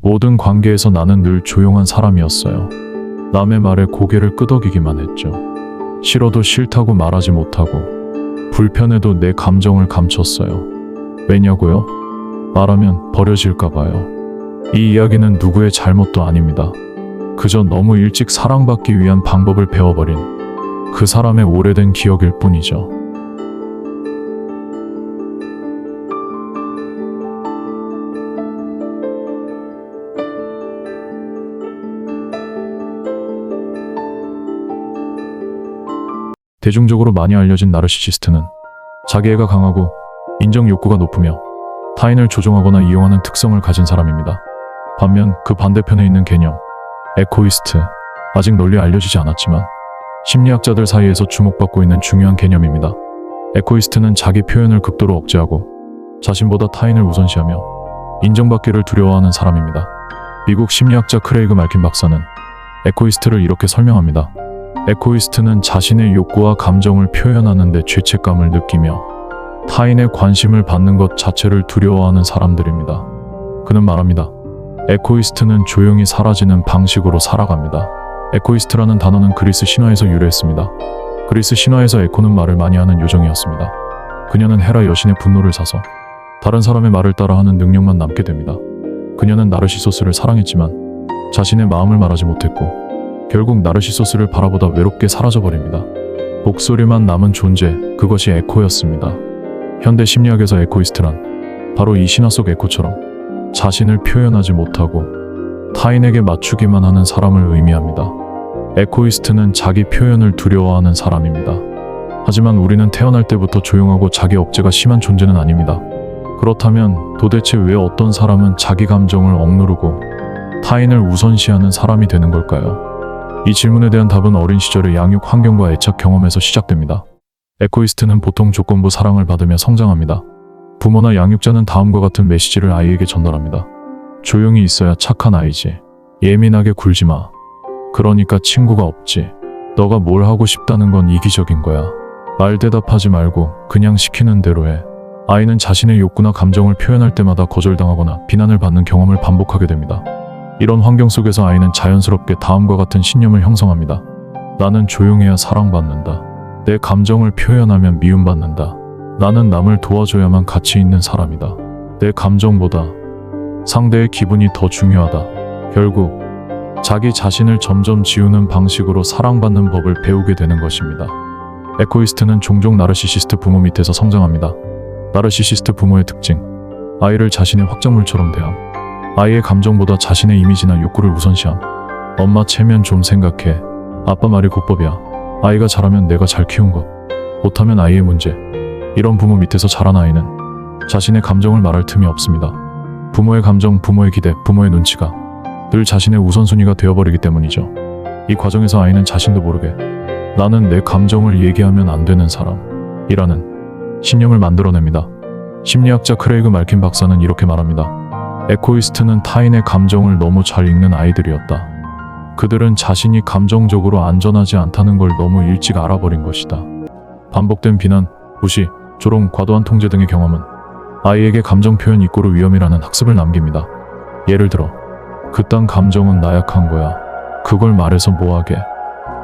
모든 관계에서 나는 늘 조용한 사람이었어요. 남의 말에 고개를 끄덕이기만 했죠. 싫어도 싫다고 말하지 못하고 불편해도 내 감정을 감췄어요. 왜냐고요? 말하면 버려질까 봐요. 이 이야기는 누구의 잘못도 아닙니다. 그저 너무 일찍 사랑받기 위한 방법을 배워버린 그 사람의 오래된 기억일 뿐이죠. 대중적으로 많이 알려진 나르시시스트는 자기애가 강하고 인정 욕구가 높으며 타인을 조종하거나 이용하는 특성을 가진 사람입니다. 반면 그 반대편에 있는 개념, 에코이스트, 아직 널리 알려지지 않았지만 심리학자들 사이에서 주목받고 있는 중요한 개념입니다. 에코이스트는 자기 표현을 극도로 억제하고 자신보다 타인을 우선시하며 인정받기를 두려워하는 사람입니다. 미국 심리학자 크레이그 말킨 박사는 에코이스트를 이렇게 설명합니다. 에코이스트는 자신의 욕구와 감정을 표현하는 데 죄책감을 느끼며 타인의 관심을 받는 것 자체를 두려워하는 사람들입니다. 그는 말합니다. 에코이스트는 조용히 사라지는 방식으로 살아갑니다. 에코이스트라는 단어는 그리스 신화에서 유래했습니다. 그리스 신화에서 에코는 말을 많이 하는 요정이었습니다. 그녀는 헤라 여신의 분노를 사서 다른 사람의 말을 따라하는 능력만 남게 됩니다. 그녀는 나르시소스를 사랑했지만 자신의 마음을 말하지 못했고 결국 나르시소스를 바라보다 외롭게 사라져버립니다. 목소리만 남은 존재, 그것이 에코였습니다. 현대 심리학에서 에코이스트란 바로 이 신화 속 에코처럼 자신을 표현하지 못하고 타인에게 맞추기만 하는 사람을 의미합니다. 에코이스트는 자기 표현을 두려워하는 사람입니다. 하지만 우리는 태어날 때부터 조용하고 자기 억제가 심한 존재는 아닙니다. 그렇다면 도대체 왜 어떤 사람은 자기 감정을 억누르고 타인을 우선시하는 사람이 되는 걸까요? 이 질문에 대한 답은 어린 시절의 양육 환경과 애착 경험에서 시작됩니다. 에코이스트는 보통 조건부 사랑을 받으며 성장합니다. 부모나 양육자는 다음과 같은 메시지를 아이에게 전달합니다. 조용히 있어야 착한 아이지. 예민하게 굴지 마. 그러니까 친구가 없지. 너가 뭘 하고 싶다는 건 이기적인 거야. 말 대답하지 말고 그냥 시키는 대로 해. 아이는 자신의 욕구나 감정을 표현할 때마다 거절당하거나 비난을 받는 경험을 반복하게 됩니다. 이런 환경 속에서 아이는 자연스럽게 다음과 같은 신념을 형성합니다. 나는 조용해야 사랑받는다. 내 감정을 표현하면 미움받는다. 나는 남을 도와줘야만 가치 있는 사람이다. 내 감정보다 상대의 기분이 더 중요하다. 결국 자기 자신을 점점 지우는 방식으로 사랑받는 법을 배우게 되는 것입니다. 에코이스트는 종종 나르시시스트 부모 밑에서 성장합니다. 나르시시스트 부모의 특징, 아이를 자신의 확장물처럼 대함. 아이의 감정보다 자신의 이미지나 욕구를 우선시함. 엄마 체면 좀 생각해. 아빠 말이 곧법이야. 아이가 잘하면 내가 잘 키운 것. 못하면 아이의 문제. 이런 부모 밑에서 자란 아이는 자신의 감정을 말할 틈이 없습니다. 부모의 감정, 부모의 기대, 부모의 눈치가 늘 자신의 우선순위가 되어버리기 때문이죠. 이 과정에서 아이는 자신도 모르게 나는 내 감정을 얘기하면 안 되는 사람이라는 신념을 만들어냅니다. 심리학자 크레이그 말킨 박사는 이렇게 말합니다. 에코이스트는 타인의 감정을 너무 잘 읽는 아이들이었다. 그들은 자신이 감정적으로 안전하지 않다는 걸 너무 일찍 알아버린 것이다. 반복된 비난, 무시, 조롱, 과도한 통제 등의 경험은 아이에게 감정 표현 이꼬르 위험이라는 학습을 남깁니다. 예를 들어, 그딴 감정은 나약한 거야. 그걸 말해서 뭐하게.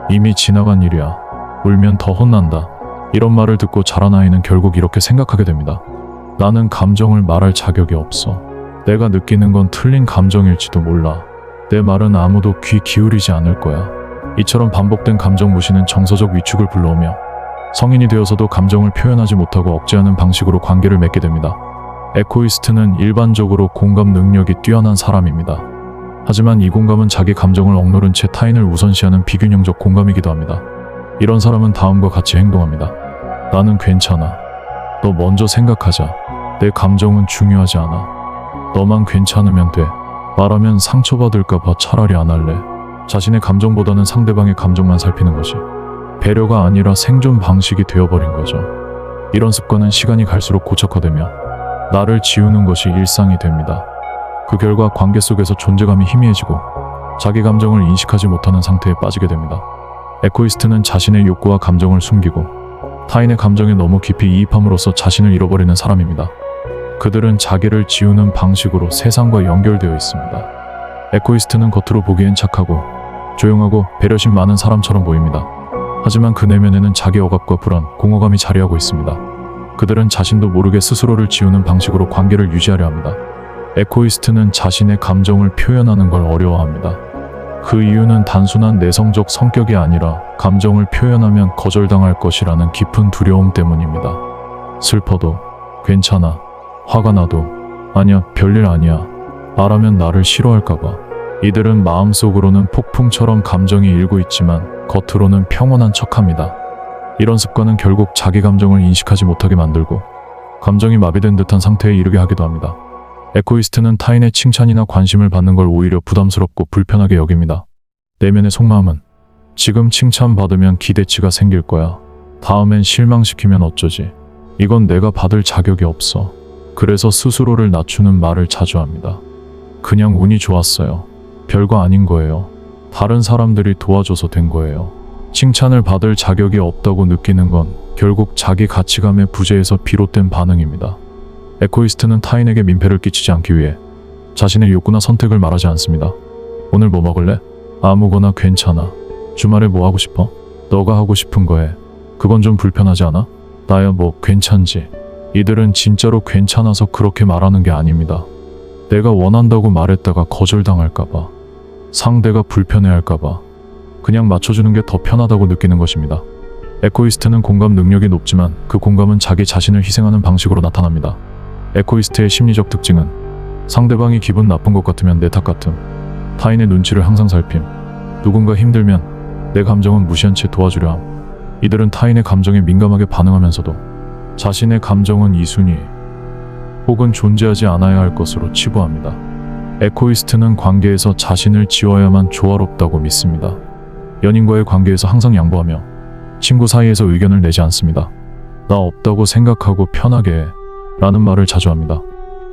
이미 지나간 일이야. 울면 더 혼난다. 이런 말을 듣고 자란 아이는 결국 이렇게 생각하게 됩니다. 나는 감정을 말할 자격이 없어. 내가 느끼는 건 틀린 감정일지도 몰라. 내 말은 아무도 귀 기울이지 않을 거야. 이처럼 반복된 감정 무시는 정서적 위축을 불러오며 성인이 되어서도 감정을 표현하지 못하고 억제하는 방식으로 관계를 맺게 됩니다. 에코이스트는 일반적으로 공감 능력이 뛰어난 사람입니다. 하지만 이 공감은 자기 감정을 억누른 채 타인을 우선시하는 비균형적 공감이기도 합니다. 이런 사람은 다음과 같이 행동합니다. 나는 괜찮아. 너 먼저 생각하자. 내 감정은 중요하지 않아. 너만 괜찮으면 돼. 말하면 상처받을까봐 차라리 안 할래. 자신의 감정보다는 상대방의 감정만 살피는 것이 배려가 아니라 생존 방식이 되어버린 거죠. 이런 습관은 시간이 갈수록 고착화되며 나를 지우는 것이 일상이 됩니다. 그 결과 관계 속에서 존재감이 희미해지고 자기 감정을 인식하지 못하는 상태에 빠지게 됩니다. 에코이스트는 자신의 욕구와 감정을 숨기고 타인의 감정에 너무 깊이 이입함으로써 자신을 잃어버리는 사람입니다. 그들은 자기를 지우는 방식으로 세상과 연결되어 있습니다. 에코이스트는 겉으로 보기엔 착하고 조용하고 배려심 많은 사람처럼 보입니다. 하지만 그 내면에는 자기 억압과 불안, 공허감이 자리하고 있습니다. 그들은 자신도 모르게 스스로를 지우는 방식으로 관계를 유지하려 합니다. 에코이스트는 자신의 감정을 표현하는 걸 어려워합니다. 그 이유는 단순한 내성적 성격이 아니라 감정을 표현하면 거절당할 것이라는 깊은 두려움 때문입니다. 슬퍼도 괜찮아, 화가 나도 아니야, 별일 아니야, 말하면 나를 싫어할까봐. 이들은 마음속으로는 폭풍처럼 감정이 일고 있지만 겉으로는 평온한 척합니다. 이런 습관은 결국 자기 감정을 인식하지 못하게 만들고 감정이 마비된 듯한 상태에 이르게 하기도 합니다. 에코이스트는 타인의 칭찬이나 관심을 받는 걸 오히려 부담스럽고 불편하게 여깁니다. 내면의 속마음은 지금 칭찬받으면 기대치가 생길 거야. 다음엔 실망시키면 어쩌지. 이건 내가 받을 자격이 없어. 그래서 스스로를 낮추는 말을 자주 합니다. 그냥 운이 좋았어요. 별거 아닌 거예요. 다른 사람들이 도와줘서 된 거예요. 칭찬을 받을 자격이 없다고 느끼는 건 결국 자기 가치감의 부재에서 비롯된 반응입니다. 에코이스트는 타인에게 민폐를 끼치지 않기 위해 자신의 욕구나 선택을 말하지 않습니다. 오늘 뭐 먹을래? 아무거나 괜찮아. 주말에 뭐 하고 싶어? 너가 하고 싶은 거 해. 그건 좀 불편하지 않아? 나야 뭐 괜찮지. 이들은 진짜로 괜찮아서 그렇게 말하는 게 아닙니다. 내가 원한다고 말했다가 거절당할까봐, 상대가 불편해할까봐 그냥 맞춰주는 게 더 편하다고 느끼는 것입니다. 에코이스트는 공감 능력이 높지만 그 공감은 자기 자신을 희생하는 방식으로 나타납니다. 에코이스트의 심리적 특징은 상대방이 기분 나쁜 것 같으면 내 탓 같음, 타인의 눈치를 항상 살핌, 누군가 힘들면 내 감정은 무시한 채 도와주려 함. 이들은 타인의 감정에 민감하게 반응하면서도 자신의 감정은 이순위 혹은 존재하지 않아야 할 것으로 치부합니다. 에코이스트는 관계에서 자신을 지워야만 조화롭다고 믿습니다. 연인과의 관계에서 항상 양보하며 친구 사이에서 의견을 내지 않습니다. 나 없다고 생각하고 편하게 해 라는 말을 자주 합니다.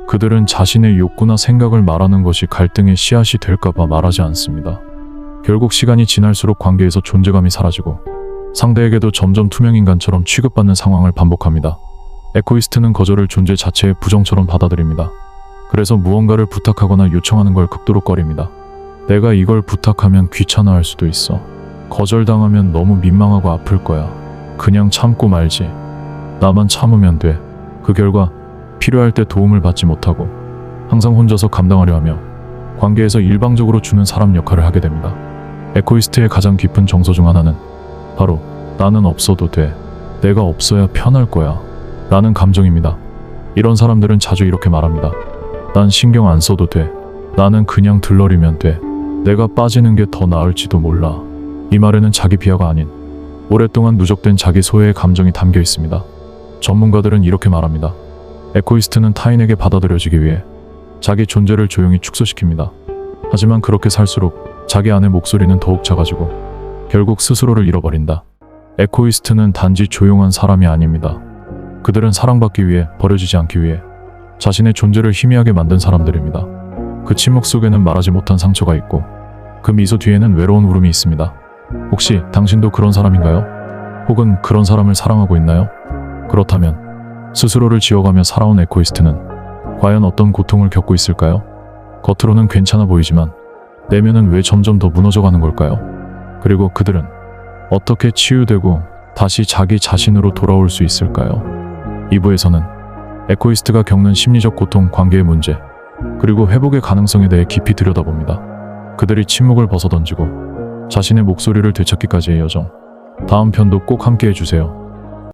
그들은 자신의 욕구나 생각을 말하는 것이 갈등의 씨앗이 될까봐 말하지 않습니다. 결국 시간이 지날수록 관계에서 존재감이 사라지고 상대에게도 점점 투명인간처럼 취급받는 상황을 반복합니다. 에코이스트는 거절을 존재 자체의 부정처럼 받아들입니다. 그래서 무언가를 부탁하거나 요청하는 걸 극도로 꺼립니다. 내가 이걸 부탁하면 귀찮아할 수도 있어. 거절당하면 너무 민망하고 아플 거야. 그냥 참고 말지. 나만 참으면 돼. 그 결과 필요할 때 도움을 받지 못하고 항상 혼자서 감당하려 하며 관계에서 일방적으로 주는 사람 역할을 하게 됩니다. 에코이스트의 가장 깊은 정서 중 하나는 바로 나는 없어도 돼. 내가 없어야 편할 거야 라는 감정입니다. 이런 사람들은 자주 이렇게 말합니다. 난 신경 안 써도 돼. 나는 그냥 들러리면 돼. 내가 빠지는 게 더 나을지도 몰라. 이 말에는 자기 비하가 아닌 오랫동안 누적된 자기 소외의 감정이 담겨 있습니다. 전문가들은 이렇게 말합니다. 에코이스트는 타인에게 받아들여지기 위해 자기 존재를 조용히 축소시킵니다. 하지만 그렇게 살수록 자기 안의 목소리는 더욱 작아지고 결국 스스로를 잃어버린다. 에코이스트는 단지 조용한 사람이 아닙니다. 그들은 사랑받기 위해, 버려지지 않기 위해 자신의 존재를 희미하게 만든 사람들입니다. 그 침묵 속에는 말하지 못한 상처가 있고 그 미소 뒤에는 외로운 울음이 있습니다. 혹시 당신도 그런 사람인가요? 혹은 그런 사람을 사랑하고 있나요? 그렇다면 스스로를 지워가며 살아온 에코이스트는 과연 어떤 고통을 겪고 있을까요? 겉으로는 괜찮아 보이지만 내면은 왜 점점 더 무너져가는 걸까요? 그리고 그들은 어떻게 치유되고 다시 자기 자신으로 돌아올 수 있을까요? 2부에서는 에코이스트가 겪는 심리적 고통, 관계의 문제, 그리고 회복의 가능성에 대해 깊이 들여다봅니다. 그들이 침묵을 벗어던지고 자신의 목소리를 되찾기까지의 여정. 다음 편도 꼭 함께 해주세요.